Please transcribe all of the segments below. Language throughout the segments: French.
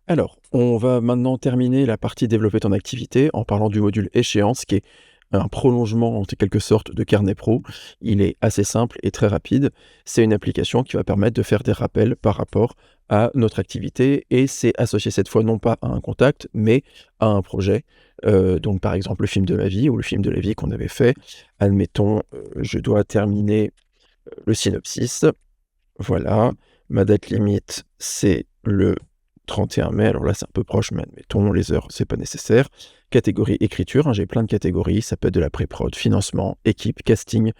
Alors, on va maintenant terminer la partie développer ton activité en parlant du module échéance qui est un prolongement en quelque sorte de Carnet Pro. Il est assez simple et très rapide. C'est une application qui va permettre de faire des rappels par rapport à notre activité et c'est associé cette fois non pas à un contact mais à un projet. Donc par exemple le film de ma vie ou le film de la vie qu'on avait fait. Admettons, je dois terminer le synopsis. Voilà, ma date limite, c'est le 31 mai. Alors là, c'est un peu proche, mais admettons, les heures, c'est pas nécessaire. Catégorie écriture, hein, j'ai plein de catégories. Ça peut être de la pré-prod, financement, équipe, casting,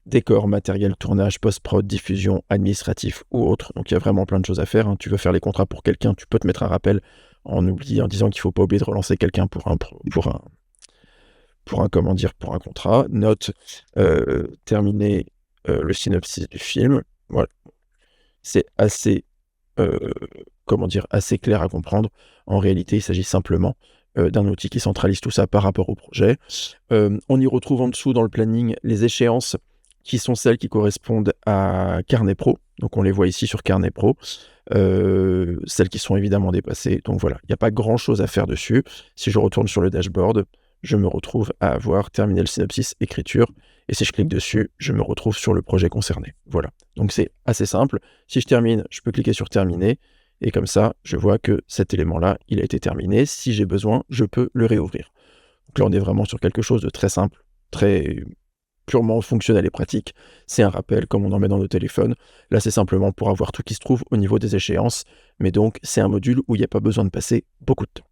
décor, matériel, tournage, post-prod, diffusion, administratif ou autre. Donc il y a vraiment plein de choses à faire, hein. Tu veux faire les contrats pour quelqu'un, tu peux te mettre un rappel en disant qu'il faut pas oublier de relancer quelqu'un pour un contrat. Note, terminer le synopsis du film. Voilà, c'est assez assez clair à comprendre. En réalité, il s'agit simplement d'un outil qui centralise tout ça par rapport au projet. On y retrouve en dessous dans le planning les échéances qui sont celles qui correspondent à Carnet Pro. Donc on les voit ici sur Carnet Pro. Celles qui sont évidemment dépassées. Donc voilà, il n'y a pas grand-chose à faire dessus. Si je retourne sur le dashboard, je me retrouve à avoir terminé le synopsis écriture. Et si je clique dessus, je me retrouve sur le projet concerné. Voilà. Donc c'est assez simple. Si je termine, je peux cliquer sur terminer. Et comme ça, je vois que cet élément-là, il a été terminé. Si j'ai besoin, je peux le réouvrir. Donc là, on est vraiment sur quelque chose de très simple, très purement fonctionnel et pratique. C'est un rappel comme on en met dans nos téléphones. Là, c'est simplement pour avoir tout qui se trouve au niveau des échéances. Mais donc, c'est un module où il n'y a pas besoin de passer beaucoup de temps.